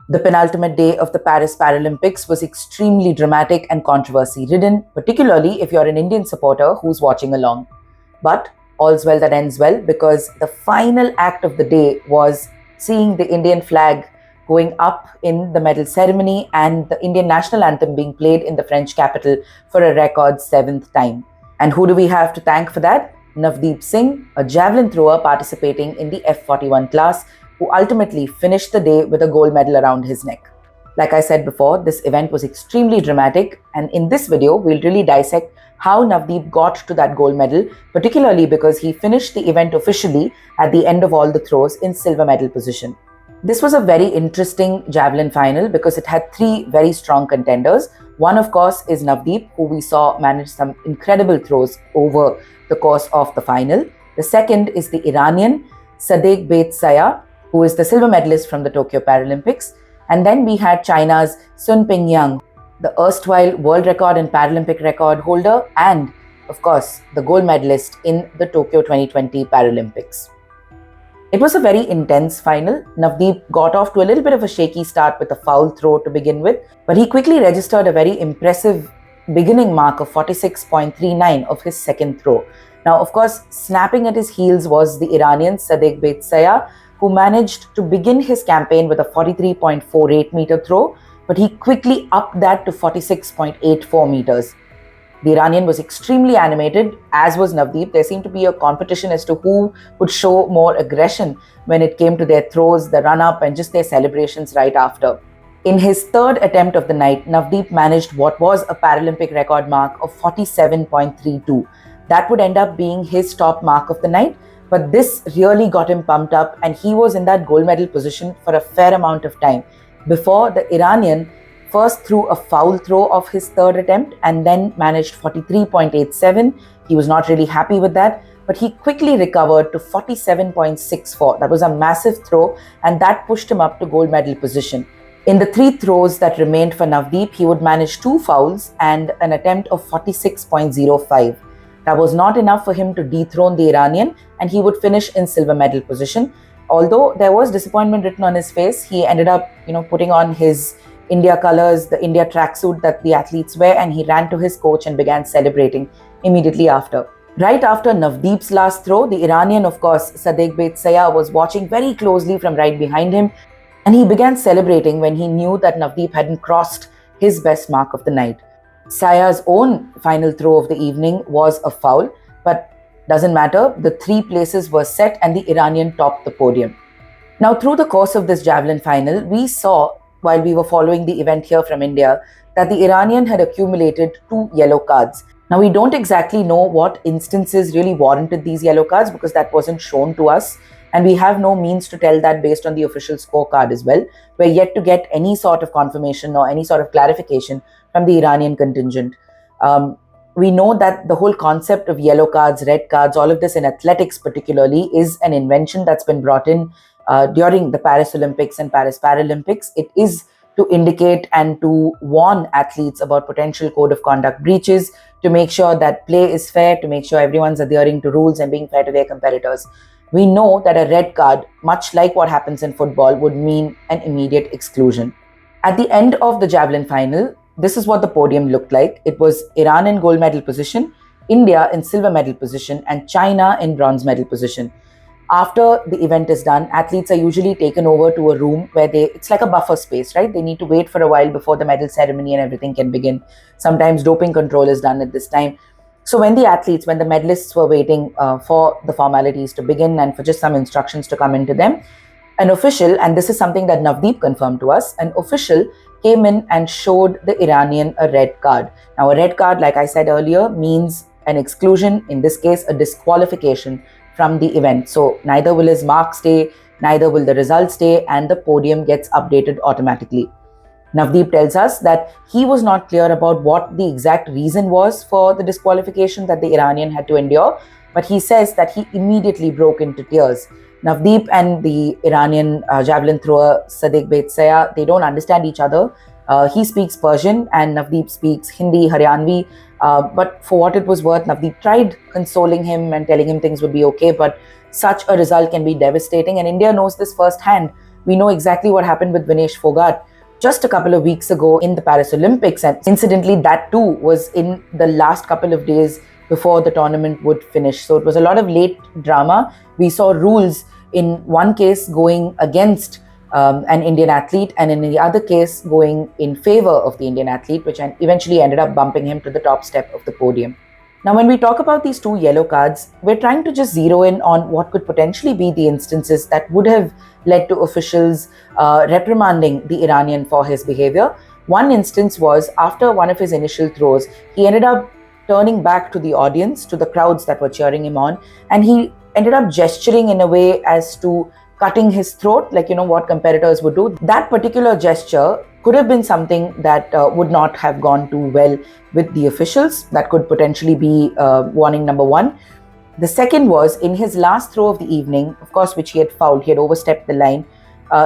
The penultimate day of the Paris Paralympics was extremely dramatic and controversy-ridden, particularly if you're an Indian supporter who's watching along. But all's well that ends well, because the final act of the day was seeing the Indian flag going up in the medal ceremony and the Indian national anthem being played in the French capital for a record 7th time. And who do we have to thank for that? Navdeep Singh, a javelin thrower participating in the F41 class, who ultimately finished the day with a gold medal around his neck. Like I said before, this event was extremely dramatic, and in this video, we'll really dissect how Navdeep got to that gold medal, particularly because he finished the event officially at the end of all the throws in silver medal position. This was a very interesting javelin final because it had three very strong contenders. One, of course, is Navdeep, who we saw manage some incredible throws over the course of the final. The second is the Iranian Sadegh Beit Sayah, who is the silver medalist from the Tokyo Paralympics. And then we had China's Sun Pingyang, the erstwhile world record and Paralympic record holder, and of course, the gold medalist in the Tokyo 2020 Paralympics. It was a very intense final. Navdeep got off to a little bit of a shaky start with a foul throw to begin with, but he quickly registered a very impressive beginning mark of 46.39 of his second throw. Now, of course, snapping at his heels was the Iranian Sadegh Beit Sayah, who managed to begin his campaign with a 43.48 meter throw, but he quickly upped that to 46.84 meters. The Iranian was extremely animated, as was Navdeep. There seemed to be a competition as to who would show more aggression when it came to their throws, the run-up, and just their celebrations right after. In his third attempt of the night, Navdeep managed what was a Paralympic record mark of 47.32. That would end up being his top mark of the night, but this really got him pumped up, and he was in that gold medal position for a fair amount of time before the Iranian first threw a foul throw of his third attempt and then managed 43.87. He was not really happy with that, but he quickly recovered to 47.64. That was a massive throw, and that pushed him up to gold medal position. In the three throws that remained for Navdeep, he would manage two fouls and an attempt of 46.05. That was not enough for him to dethrone the Iranian, and he would finish in silver medal position. Although there was disappointment written on his face, he ended up, putting on his India colors, the India tracksuit that the athletes wear, and he ran to his coach and began celebrating immediately after. Right after Navdeep's last throw, the Iranian, of course, Sadegh Beit Sayah, was watching very closely from right behind him, and he began celebrating when he knew that Navdeep hadn't crossed his best mark of the night. Sayah's own final throw of the evening was a foul, but doesn't matter. The three places were set and the Iranian topped the podium. Now, through the course of this javelin final, we saw, while we were following the event here from India, that the Iranian had accumulated 2 yellow cards. Now, we don't exactly know what instances really warranted these yellow cards because that wasn't shown to us, and we have no means to tell that based on the official scorecard as well. We're yet to get any sort of confirmation or any sort of clarification from the Iranian contingent. We know that the whole concept of yellow cards, red cards, all of this in athletics particularly is an invention that's been brought in during the Paris Olympics and Paris Paralympics. It is to indicate and to warn athletes about potential code of conduct breaches, to make sure that play is fair, to make sure everyone's adhering to rules and being fair to their competitors. We know that a red card, much like what happens in football, would mean an immediate exclusion. At the end of the javelin final, this is what the podium looked like. It was Iran in gold medal position, India in silver medal position, and China in bronze medal position. After the event is done, athletes are usually taken over to a room where it's like a buffer space, right? They need to wait for a while before the medal ceremony and everything can begin. Sometimes doping control is done at this time. So when the medalists were waiting for the formalities to begin and for just some instructions to come into them, an official, and this is something that Navdeep confirmed to us, an official came in and showed the Iranian a red card. Now, a red card, like I said earlier, means an exclusion, in this case, a disqualification from the event. So neither will his marks stay, neither will the results stay, and the podium gets updated automatically. Navdeep tells us that he was not clear about what the exact reason was for the disqualification that the Iranian had to endure, but he says that he immediately broke into tears. Navdeep and the Iranian javelin thrower Sadegh Beit Sayah, they don't understand each other. He speaks Persian and Navdeep speaks Hindi, Haryanvi. But for what it was worth, Navdeep tried consoling him and telling him things would be okay, but such a result can be devastating, and India knows this firsthand. We know exactly what happened with Vinesh Fogart just a couple of weeks ago in the Paris Olympics, and incidentally that too was in the last couple of days before the tournament would finish. So it was a lot of late drama. We saw rules in one case going against an Indian athlete, and in the other case going in favor of the Indian athlete, which eventually ended up bumping him to the top step of the podium. Now, when we talk about these 2 yellow cards, we're trying to just zero in on what could potentially be the instances that would have led to officials reprimanding the Iranian for his behavior. One instance was after one of his initial throws, he ended up turning back to the audience, to the crowds that were cheering him on, and he ended up gesturing in a way as to cutting his throat, like, what competitors would do. That particular gesture could have been something that would not have gone too well with the officials. That could potentially be warning number 1. The second was in his last throw of the evening, of course, which he had fouled, he had overstepped the line.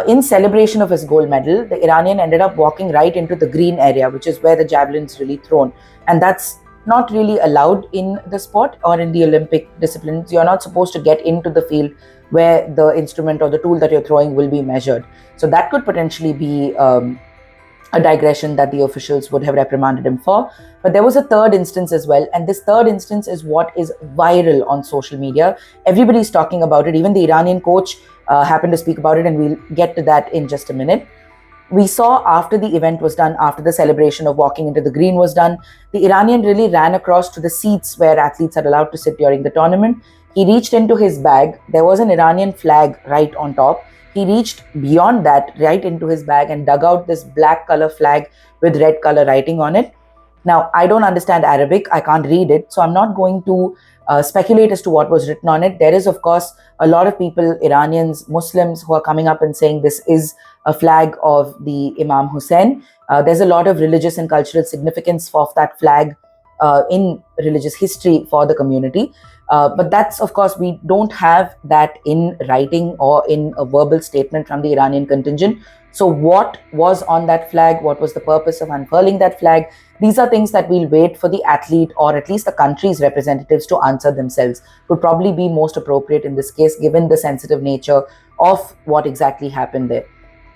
In celebration of his gold medal, the Iranian ended up walking right into the green area, which is where the javelin is really thrown. And that's not really allowed in the sport or in the Olympic disciplines. You're not supposed to get into the field where the instrument or the tool that you're throwing will be measured. So that could potentially be a digression that the officials would have reprimanded him for. But there was a third instance as well, and this third instance is what is viral on social media. Everybody's talking about it. Even the Iranian coach happened to speak about it, and we'll get to that in just a minute. We saw after the event was done, after the celebration of walking into the green was done, the Iranian really ran across to the seats where athletes are allowed to sit during the tournament. He reached into his bag. There was an Iranian flag right on top. He reached beyond that right into his bag and dug out this black color flag with red color writing on it. Now, I don't understand Arabic. I can't read it. So I'm not going to speculate as to what was written on it. There is, of course, a lot of people, Iranians, Muslims, who are coming up and saying this is a flag of the Imam Hussein. There's a lot of religious and cultural significance of that flag in religious history for the community. But that's, of course, we don't have that in writing or in a verbal statement from the Iranian contingent. So what was on that flag? What was the purpose of unfurling that flag? These are things that we'll wait for the athlete or at least the country's representatives to answer themselves. Would probably be most appropriate in this case, given the sensitive nature of what exactly happened there.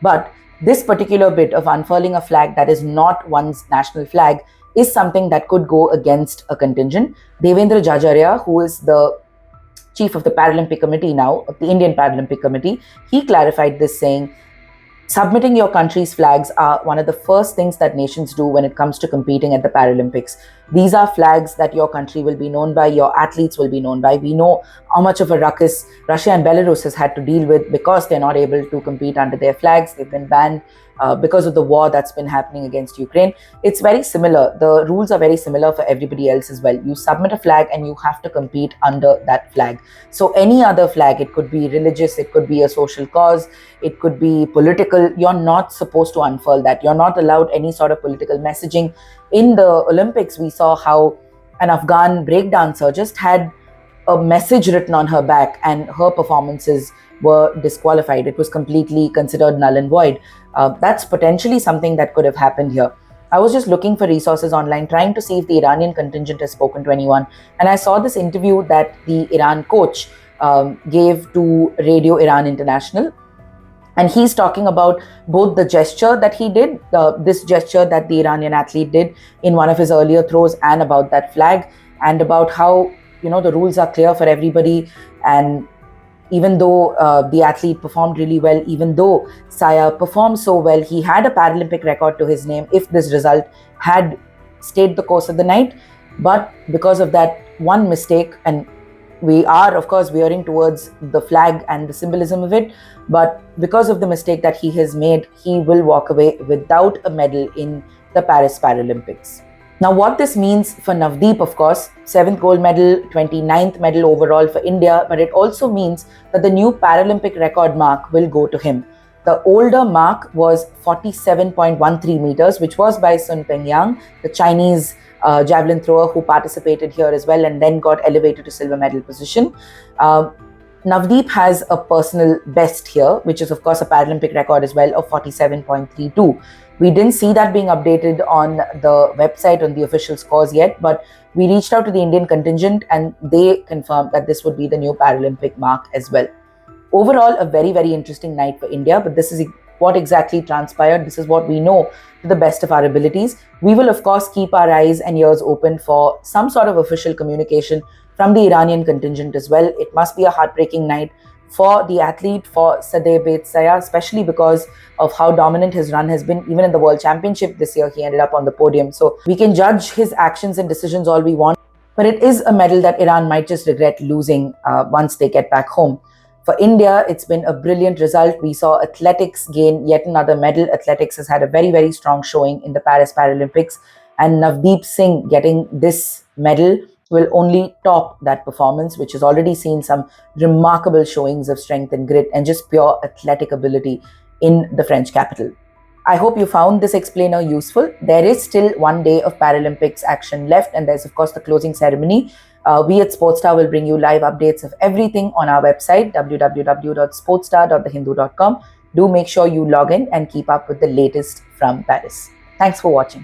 But this particular bit of unfurling a flag that is not one's national flag is something that could go against a contingent. Devendra Jajaria, who is the chief of the Paralympic Committee now, of the Indian Paralympic Committee, he clarified this saying, submitting your country's flags are one of the first things that nations do when it comes to competing at the Paralympics. These are flags that your country will be known by, your athletes will be known by. We know how much of a ruckus Russia and Belarus has had to deal with because they're not able to compete under their flags. They've been banned because of the war that's been happening against Ukraine. It's very similar. The rules are very similar for everybody else as well. You submit a flag and you have to compete under that flag. So any other flag, it could be religious, it could be a social cause, it could be political. You're not supposed to unfurl that. You're not allowed any sort of political messaging. In the Olympics, we saw how an Afghan breakdancer just had a message written on her back and her performances were disqualified. It was completely considered null and void. That's potentially something that could have happened here. I was just looking for resources online, trying to see if the Iranian contingent has spoken to anyone. And I saw this interview that the Iran coach gave to Radio Iran International. And he's talking about both the gesture that he did, this gesture that the Iranian athlete did in one of his earlier throws, and about that flag, and about how, the rules are clear for everybody. And even though the athlete performed really well, even though Sayah performed so well, he had a Paralympic record to his name if this result had stayed the course of the night. But because of that one mistake, and we are, of course, veering towards the flag and the symbolism of it, but because of the mistake that he has made, he will walk away without a medal in the Paris Paralympics. Now, what this means for Navdeep, of course, 7th gold medal, 29th medal overall for India, but it also means that the new Paralympic record mark will go to him. The older mark was 47.13 meters, which was by Sun Pengyang, the Chinese javelin thrower who participated here as well and then got elevated to silver medal position. Navdeep has a personal best here, which is, of course, a Paralympic record as well of 47.32. We didn't see that being updated on the website, on the official scores yet, but we reached out to the Indian contingent and they confirmed that this would be the new Paralympic mark as well. Overall, a very, very interesting night for India, but this is what exactly transpired. This is what we know to the best of our abilities. We will, of course, keep our eyes and ears open for some sort of official communication from the Iranian contingent as well. It must be a heartbreaking night for the athlete, for Sadegh Beit Sayah, especially because of how dominant his run has been. Even in the World Championship this year, he ended up on the podium. So we can judge his actions and decisions all we want, but it is a medal that Iran might just regret losing once they get back home. For India, it's been a brilliant result. We saw athletics gain yet another medal. Athletics has had a very, very strong showing in the Paris Paralympics, and Navdeep Singh getting this medal will only top that performance, which has already seen some remarkable showings of strength and grit and just pure athletic ability in the French capital. I hope you found this explainer useful. There is still 1 day of Paralympics action left, and there's of course the closing ceremony. We at Sportstar will bring you live updates of everything on our website, www.sportstar.thehindu.com. Do make sure you log in and keep up with the latest from Paris. Thanks for watching.